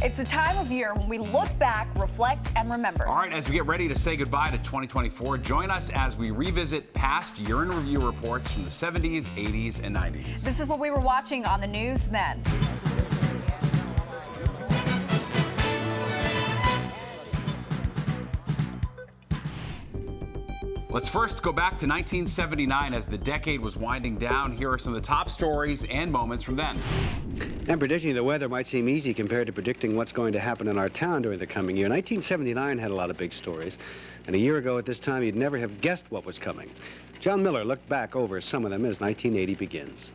It's the time of year when we look back, reflect, and remember. All right, as we get ready to say goodbye to 2024, join us as we revisit past year-in-review reports from the 70s, 80s, and 90s. This is what we were watching on the news then. Let's first go back to 1979 as the decade was winding down. Here are some of the top stories and moments from then. And predicting the weather might seem easy compared to predicting what's going to happen in our town during the coming year. 1979 had a lot of big stories, and a year ago at this time you'd never have guessed what was coming. John Miller looked back over some of them as 1980 begins.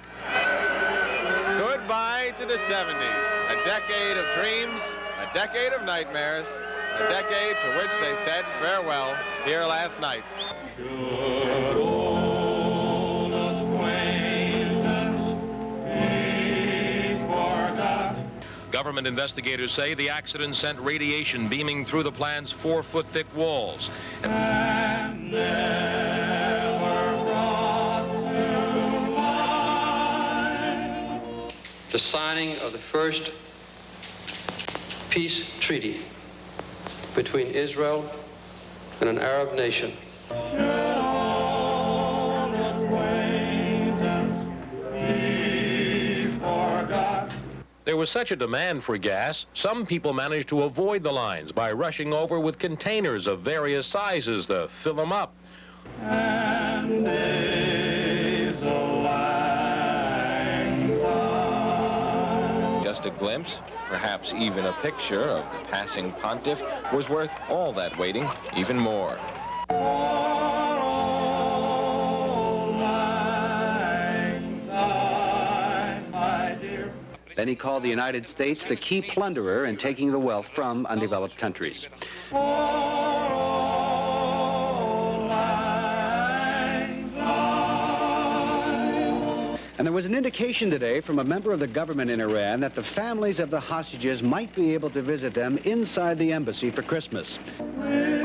Goodbye to the 70s, a decade of dreams, a decade of nightmares, a decade to which they said farewell here last night. Good old acquaintance be forgot. Government investigators say the accident sent radiation beaming through the plant's 4-foot-thick walls. And never brought to mind. The signing of the first peace treaty between Israel and an Arab nation. There was such a demand for gas, some people managed to avoid the lines by rushing over with containers of various sizes to fill them up. And days of lang syne. Just a glimpse, perhaps even a picture of the passing pontiff was worth all that waiting, even more. Then he called the United States the key plunderer in taking the wealth from undeveloped countries. And there was an indication today from a member of the government in Iran that the families of the hostages might be able to visit them inside the embassy for Christmas.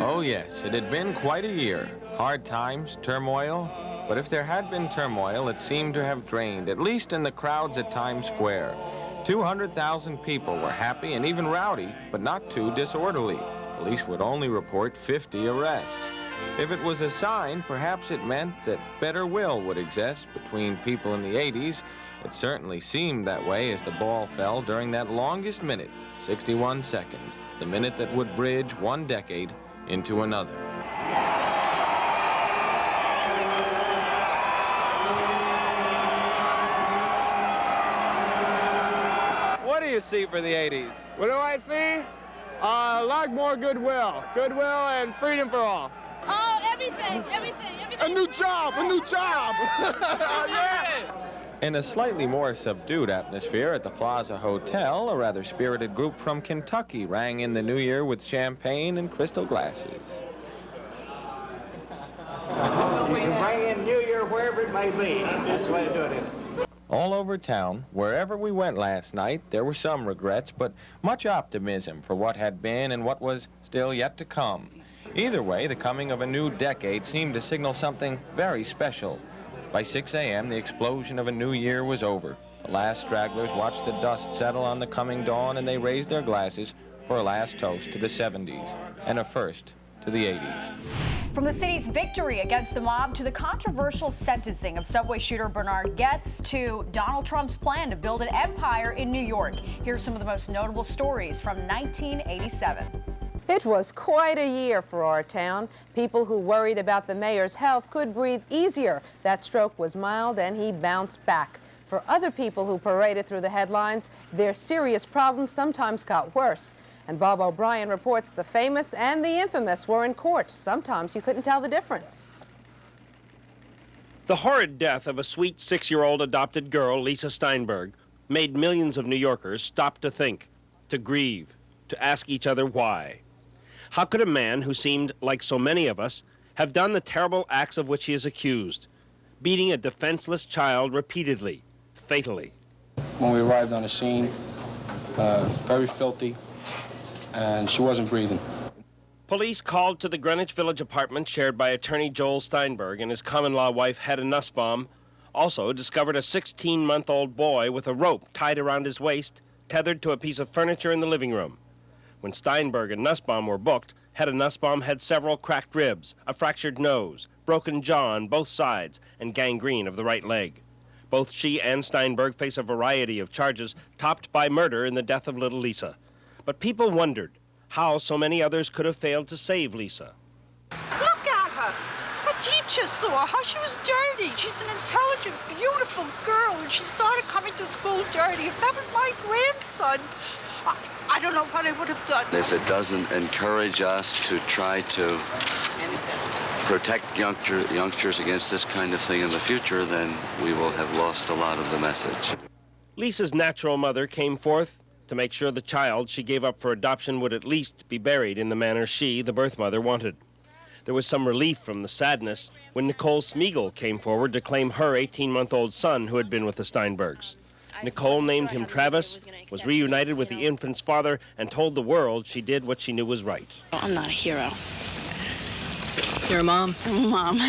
Oh yes, it had been quite a year. Hard times, turmoil. But if there had been turmoil, it seemed to have drained, at least in the crowds at Times Square. 200,000 people were happy and even rowdy, but not too disorderly. Police would only report 50 arrests. If it was a sign, perhaps it meant that better will would exist between people in the 80s. It certainly seemed that way as the ball fell during that longest minute, 61 seconds, the minute that would bridge one decade into another. What do you see for the 80s? What do I see? A lot more goodwill. Goodwill and freedom for all. Oh, everything. A new job. Yeah. In a slightly more subdued atmosphere at the Plaza Hotel, a rather spirited group from Kentucky rang in the new year with champagne and crystal glasses. We can bring in New Year wherever it may be. That's the way to do it. All over town, wherever we went last night, there were some regrets, but much optimism for what had been and what was still yet to come. Either way, the coming of a new decade seemed to signal something very special. By 6 a.m., the explosion of a new year was over. The last stragglers watched the dust settle on the coming dawn, and they raised their glasses for a last toast to the 70s and a first to the 80s. From the city's victory against the mob to the controversial sentencing of subway shooter Bernard Goetz to Donald Trump's plan to build an empire in New York. Here are some of the most notable stories from 1987. It was quite a year for our town. People who worried about the mayor's health could breathe easier. That stroke was mild and he bounced back. For other people who paraded through the headlines, their serious problems sometimes got worse. And Bob O'Brien reports the famous and the infamous were in court. Sometimes you couldn't tell the difference. The horrid death of a sweet 6-year-old adopted girl, Lisa Steinberg, made millions of New Yorkers stop to think, to grieve, to ask each other why. How could a man who seemed like so many of us have done the terrible acts of which he is accused, beating a defenseless child repeatedly, fatally? When we arrived on the scene, very filthy, and she wasn't breathing. Police called to the Greenwich Village apartment shared by attorney Joel Steinberg and his common-law wife Hedda Nussbaum. Also discovered a 16-month-old boy with a rope tied around his waist, tethered to a piece of furniture in the living room. When Steinberg and Nussbaum were booked, Hedda Nussbaum had several cracked ribs, a fractured nose, broken jaw on both sides, and gangrene of the right leg. Both she and Steinberg face a variety of charges, topped by murder in the death of little Lisa. But people wondered how so many others could have failed to save Lisa. Look at her. A teacher saw her. She was dirty. She's an intelligent, beautiful girl, and she started coming to school dirty. If that was my grandson, I don't know what I would have done. If it doesn't encourage us to try to protect youngsters against this kind of thing in the future, then we will have lost a lot of the message. Lisa's natural mother came forth to make sure the child she gave up for adoption would at least be buried in the manner she, the birth mother, wanted. There was some relief from the sadness when Nicole Smeagol came forward to claim her 18-month-old son who had been with the Steinbergs. Nicole named him Travis, was reunited with the infant's father, and told the world she did what she knew was right. I'm not a hero. You're a mom? I'm a mom.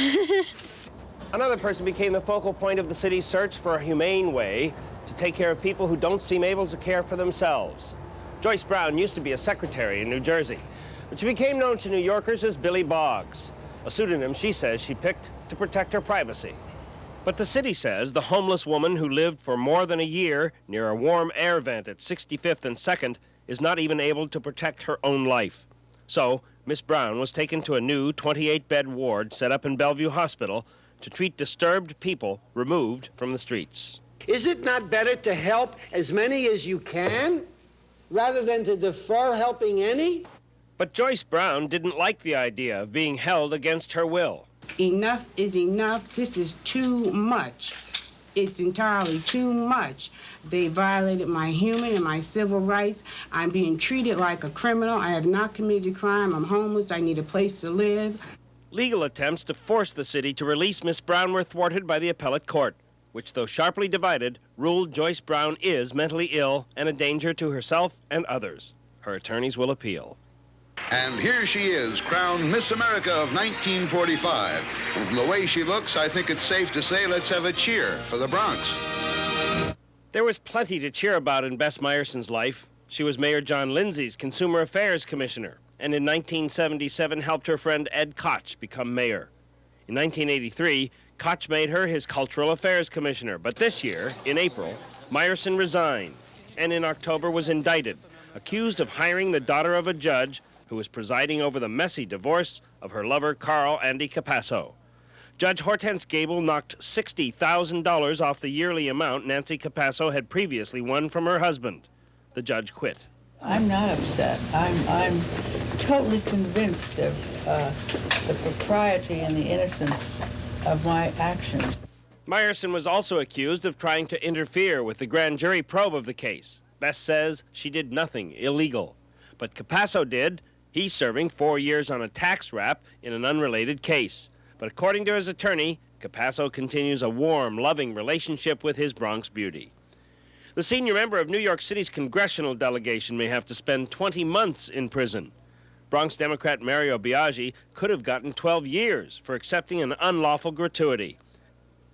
Another person became the focal point of the city's search for a humane way to take care of people who don't seem able to care for themselves. Joyce Brown used to be a secretary in New Jersey, but she became known to New Yorkers as Billy Boggs, a pseudonym she says she picked to protect her privacy. But the city says the homeless woman who lived for more than a year near a warm air vent at 65th and 2nd is not even able to protect her own life. So, Miss Brown was taken to a new 28-bed ward set up in Bellevue Hospital to treat disturbed people removed from the streets. Is it not better to help as many as you can, rather than to defer helping any? But Joyce Brown didn't like the idea of being held against her will. Enough is enough. This is too much. It's entirely too much. They violated my human and my civil rights. I'm being treated like a criminal. I have not committed a crime. I'm homeless. I need a place to live. Legal attempts to force the city to release Miss Brown were thwarted by the appellate court, which, though sharply divided, ruled Joyce Brown is mentally ill and a danger to herself and others. Her attorneys will appeal. And here she is, crowned Miss America of 1945. And from the way she looks, I think it's safe to say let's have a cheer for the Bronx. There was plenty to cheer about in Bess Meyerson's life. She was Mayor John Lindsay's Consumer Affairs Commissioner, and in 1977 helped her friend Ed Koch become mayor. In 1983, Koch made her his Cultural Affairs Commissioner, but this year, in April, Meyerson resigned, and in October was indicted, accused of hiring the daughter of a judge who was presiding over the messy divorce of her lover, Carl Andy Capasso. Judge Hortense Gable knocked $60,000 off the yearly amount Nancy Capasso had previously won from her husband. The judge quit. I'm not upset. I'm totally convinced of the propriety and the innocence of my actions. Meyerson was also accused of trying to interfere with the grand jury probe of the case. Bess says she did nothing illegal. But Capasso did. He's serving 4 years on a tax rap in an unrelated case. But according to his attorney, Capasso continues a warm, loving relationship with his Bronx beauty. The senior member of New York City's congressional delegation may have to spend 20 months in prison. Bronx Democrat Mario Biaggi could have gotten 12 years for accepting an unlawful gratuity.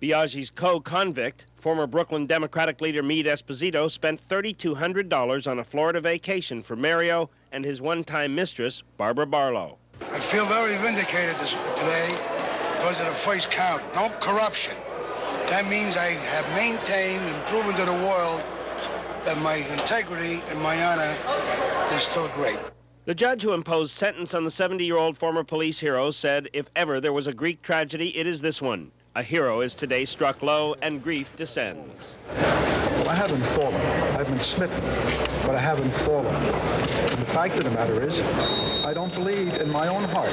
Biaggi's co-convict, former Brooklyn Democratic leader Meade Esposito, spent $3,200 on a Florida vacation for Mario and his one-time mistress, Barbara Barlow. I feel very vindicated today because of the first count. No corruption. That means I have maintained and proven to the world that my integrity and my honor is still great. The judge who imposed sentence on the 70-year-old former police hero said if ever there was a Greek tragedy, it is this one. A hero is today struck low and grief descends. Well, I haven't fallen. I've been smitten, but I haven't fallen. And the fact of the matter is, I don't believe in my own heart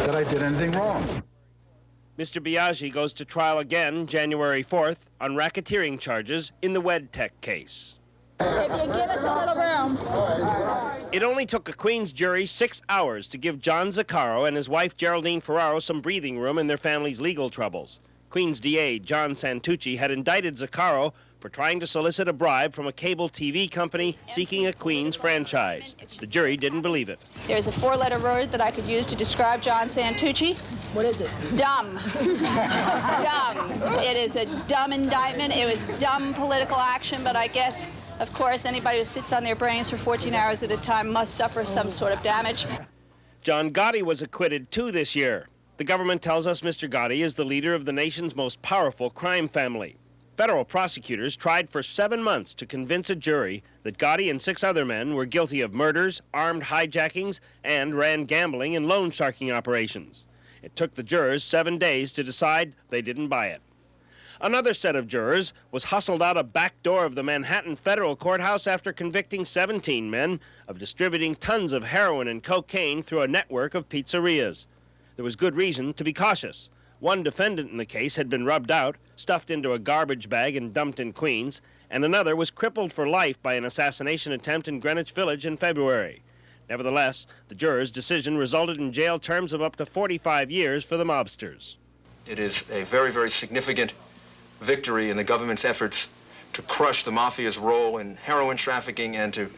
that I did anything wrong. Mr. Biaggi goes to trial again January 4th on racketeering charges in the WedTech case. If you give us a little room. It only took a Queens jury 6 hours to give John Zaccaro and his wife Geraldine Ferraro some breathing room in their family's legal troubles. Queens DA John Santucci had indicted Zaccaro for trying to solicit a bribe from a cable TV company seeking a Queens franchise. The jury didn't believe it. There's a four-letter word that I could use to describe John Santucci. What is it? Dumb. Dumb. It is a dumb indictment. It was dumb political action, but I guess Of course, anybody who sits on their brains for 14 hours at a time must suffer some sort of damage. John Gotti was acquitted too this year. The government tells us Mr. Gotti is the leader of the nation's most powerful crime family. Federal prosecutors tried for 7 months to convince a jury that Gotti and 6 other men were guilty of murders, armed hijackings, and ran gambling and loan sharking operations. It took the jurors 7 days to decide they didn't buy it. Another set of jurors was hustled out a back door of the Manhattan Federal Courthouse after convicting 17 men of distributing tons of heroin and cocaine through a network of pizzerias. There was good reason to be cautious. One defendant in the case had been rubbed out, stuffed into a garbage bag and dumped in Queens, and another was crippled for life by an assassination attempt in Greenwich Village in February. Nevertheless, the jurors' decision resulted in jail terms of up to 45 years for the mobsters. It is a very, very significant victory in the government's efforts to crush the mafia's role in heroin trafficking and to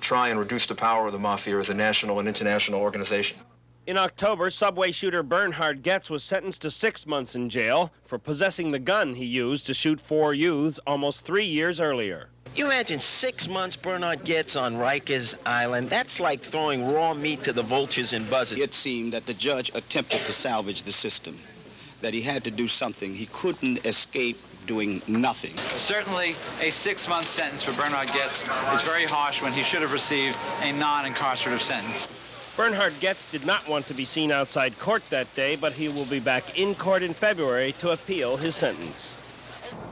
try and reduce the power of the mafia as a national and international organization. In October, subway shooter Bernhard Goetz was sentenced to 6 months in jail for possessing the gun he used to shoot 4 youths almost 3 years earlier. You imagine 6 months Bernhard Goetz on Rikers Island. That's like throwing raw meat to the vultures and buzzards. It seemed that the judge attempted to salvage the system, that he had to do something. He couldn't escape doing nothing. Certainly, a 6-month sentence for Bernhard Goetz is very harsh when he should have received a non-incarcerative sentence. Bernhard Goetz did not want to be seen outside court that day, but he will be back in court in February to appeal his sentence.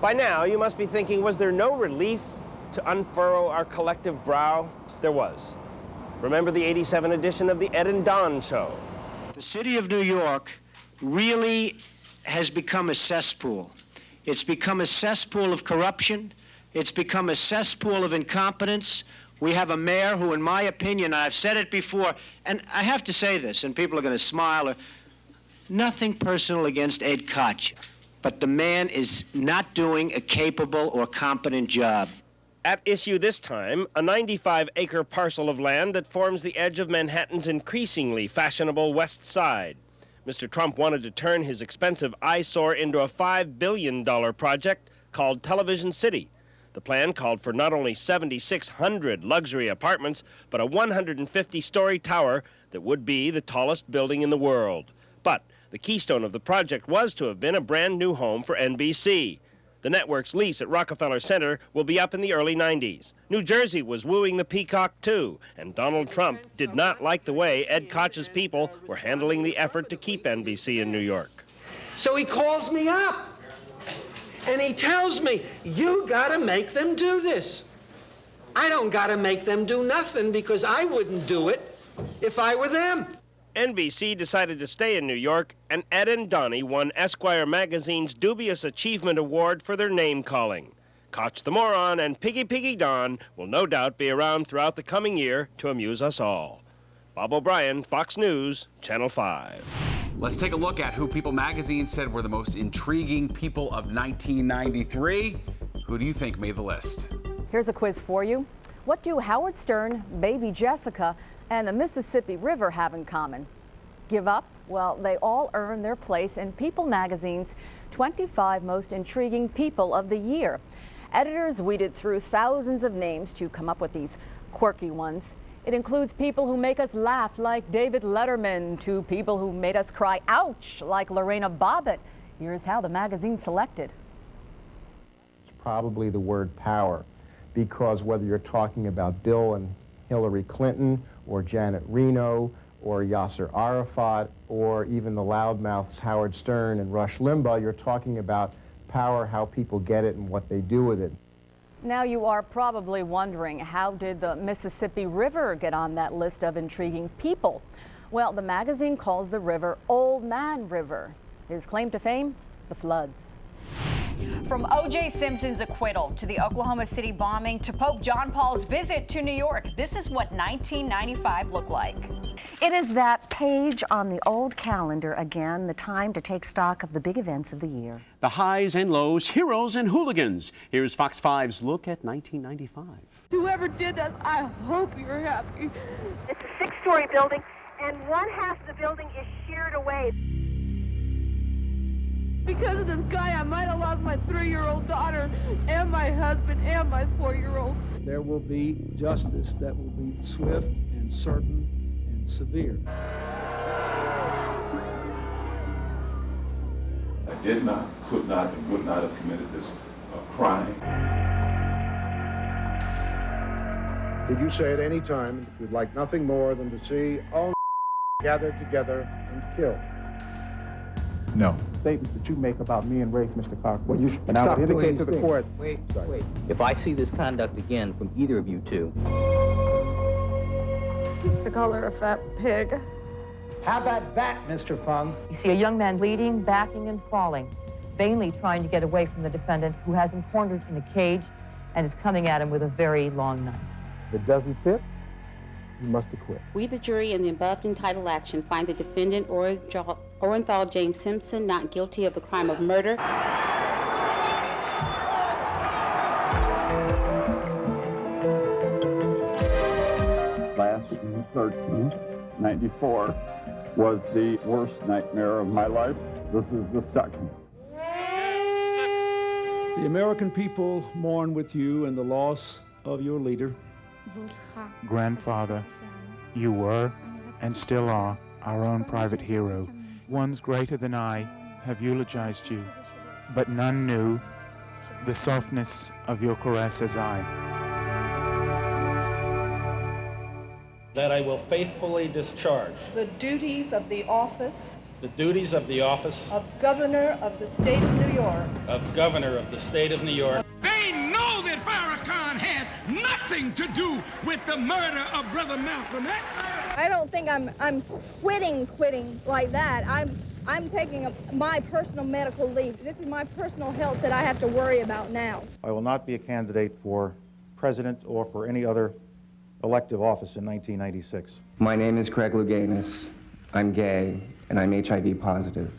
By now, you must be thinking, was there no relief to unfurrow our collective brow? There was. Remember the '87 edition of the Ed and Don Show? The city of New York really has become a cesspool. It's become a cesspool of corruption. It's become a cesspool of incompetence. We have a mayor who, in my opinion, I've said it before, and I have to say this, and people are going to smile, nothing personal against Ed Koch, but the man is not doing a capable or competent job. At issue this time, a 95-acre parcel of land that forms the edge of Manhattan's increasingly fashionable West Side. Mr. Trump wanted to turn his expensive eyesore into a $5 billion project called Television City. The plan called for not only 7,600 luxury apartments, but a 150-story tower that would be the tallest building in the world. But the keystone of the project was to have been a brand new home for NBC. The network's lease at Rockefeller Center will be up in the early 90s. New Jersey was wooing the peacock, too, and Donald Trump did not like the way Ed Koch's people were handling the effort to keep NBC in New York. So he calls me up, and he tells me, you gotta make them do this. I don't gotta make them do nothing because I wouldn't do it if I were them. NBC decided to stay in New York, and Ed and Donnie won Esquire magazine's Dubious Achievement Award for their name-calling. Koch the Moron and Piggy Piggy Don will no doubt be around throughout the coming year to amuse us all. Bob O'Brien, Fox News, Channel 5. Let's take a look at who People magazine said were the most intriguing people of 1993. Who do you think made the list? Here's a quiz for you. What do Howard Stern, Baby Jessica, and the Mississippi River have in common? Give up? Well, they all earned their place in People magazine's 25 most intriguing people of the year. Editors weeded through thousands of names to come up with these quirky ones. It includes people who make us laugh like David Letterman to people who made us cry ouch like Lorena Bobbitt. Here's how the magazine selected. It's probably the word power, because whether you're talking about Bill and Hillary Clinton or Janet Reno or Yasser Arafat or even the loudmouths Howard Stern and Rush Limbaugh, you're talking about power, how people get it and what they do with it. Now you are probably wondering, how did the Mississippi River get on that list of intriguing people? Well, the magazine calls the river Old Man River. His claim to fame? The floods. From O.J. Simpson's acquittal to the Oklahoma City bombing to Pope John Paul's visit to New York, this is what 1995 looked like. It is that page on the old calendar again, the time to take stock of the big events of the year. The highs and lows, heroes and hooligans. Here's Fox 5's look at 1995. Whoever did this, I hope you're happy. It's a 6-story building, and one half of the building is sheared away. Because of this guy, I might have lost my 3-year-old daughter and my husband and my 4-year-old. There will be justice that will be swift and certain and severe. I did not, could not, and would not have committed this crime. Did you say at any time that you'd like nothing more than to see all gathered together and killed? No. Statements that you make about me and race, Mr. Cochran. Well, you should and I stop would doing indicate these to the things. court. Wait. If I see this conduct again from either of you two. He's the color of fat pig. How about that, Mr. Fung? You see a young man bleeding, backing, and falling, vainly trying to get away from the defendant who has him cornered in a cage and is coming at him with a very long knife. If it doesn't fit, you must acquit. We, the jury, in the above entitled action, find the defendant, Orenthal James Simpson, not guilty of the crime of murder. Last 1394 was the worst nightmare of my life. This is the second. The American people mourn with you in the loss of your leader. Grandfather, you were, and still are, our own private hero. Ones greater than I have eulogized you, but none knew the softness of your caress as I. That I will faithfully discharge The duties of the office the duties of the office of Governor of the State of New York. of Governor of the State of New York. They know that Farrakhan had nothing to do with the murder of Brother Malcolm X. I don't think I'm quitting like that. I'm taking my personal medical leave. This is my personal health that I have to worry about now. I will not be a candidate for president or for any other elective office in 1996. My name is Craig Louganis. I'm gay, and I'm HIV positive.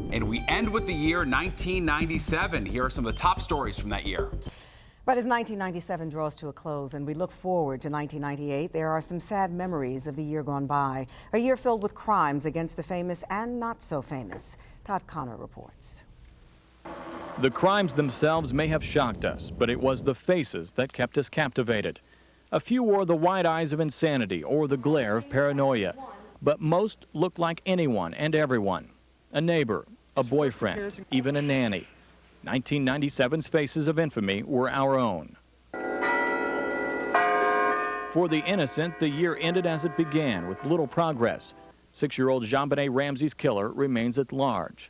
And we end with the year 1997. Here are some of the top stories from that year. But as 1997 draws to a close and we look forward to 1998, there are some sad memories of the year gone by. A year filled with crimes against the famous and not so famous. Todd Connor reports. The crimes themselves may have shocked us, but it was the faces that kept us captivated. A few wore the wide eyes of insanity or the glare of paranoia, but most looked like anyone and everyone. A neighbor, a boyfriend, even a nanny. 1997's faces of infamy were our own. For the innocent, the year ended as it began, with little progress. 6-year-old JonBenet Ramsey's killer remains at large.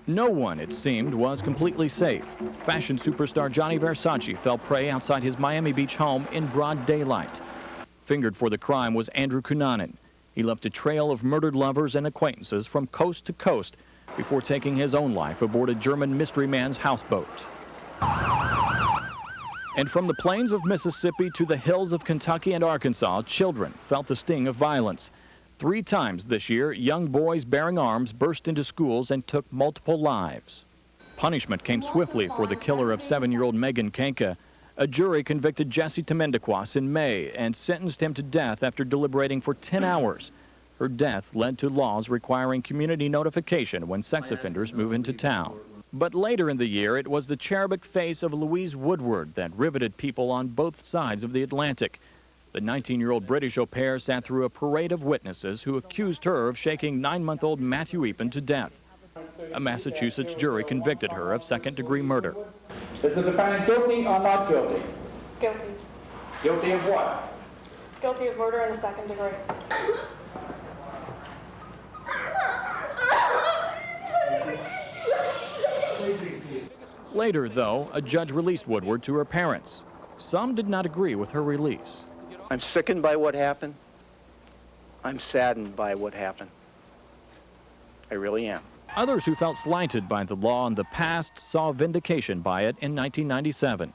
No one, it seemed, was completely safe. Fashion superstar Gianni Versace fell prey outside his Miami Beach home in broad daylight. Fingered for the crime was Andrew Cunanan. He left a trail of murdered lovers and acquaintances from coast to coast before taking his own life aboard a German mystery man's houseboat. And from the plains of Mississippi to the hills of Kentucky and Arkansas, children felt the sting of violence. 3 times this year, young boys bearing arms burst into schools and took multiple lives. Punishment came swiftly for the killer of 7-year-old Megan Kenka. A jury convicted Jesse Temendequas in May and sentenced him to death after deliberating for 10 hours. Her death led to laws requiring community notification when sex offenders move into town. But later in the year, it was the cherubic face of Louise Woodward that riveted people on both sides of the Atlantic. The 19-year-old British au pair sat through a parade of witnesses who accused her of shaking 9-month-old Matthew Eapen to death. A Massachusetts jury convicted her of second-degree murder. Is the defendant guilty or not guilty? Guilty. Guilty of what? Guilty of murder in the second degree. Later, though, a judge released Woodward to her parents. Some did not agree with her release. I'm sickened by what happened. I'm saddened by what happened. I really am. Others who felt slighted by the law in the past saw vindication by it in 1997.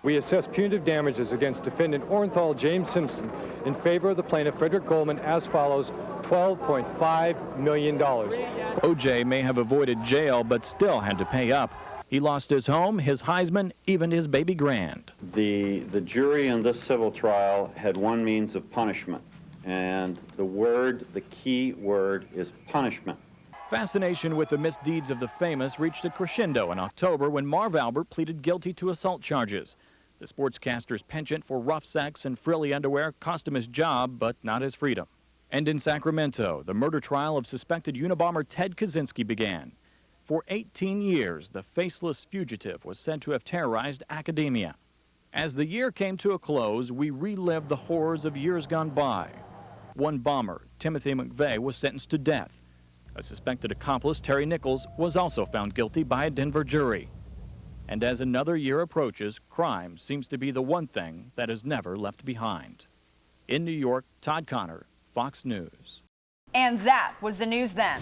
We assess punitive damages against defendant Orenthal James Simpson in favor of the plaintiff Frederick Goldman as follows: $12.5 million. O.J. may have avoided jail but still had to pay up. He lost his home, his Heisman, even his baby grand. The jury in this civil trial had one means of punishment, and the key word is punishment. Fascination with the misdeeds of the famous reached a crescendo in October when Marv Albert pleaded guilty to assault charges. The sportscaster's penchant for rough sex and frilly underwear cost him his job, but not his freedom. And in Sacramento, the murder trial of suspected Unabomber Ted Kaczynski began. For 18 years, the faceless fugitive was said to have terrorized academia. As the year came to a close, we relived the horrors of years gone by. One bomber, Timothy McVeigh, was sentenced to death. A suspected accomplice, Terry Nichols, was also found guilty by a Denver jury. And as another year approaches, crime seems to be the one thing that is never left behind. In New York, Todd Connor, Fox News. And that was the news then.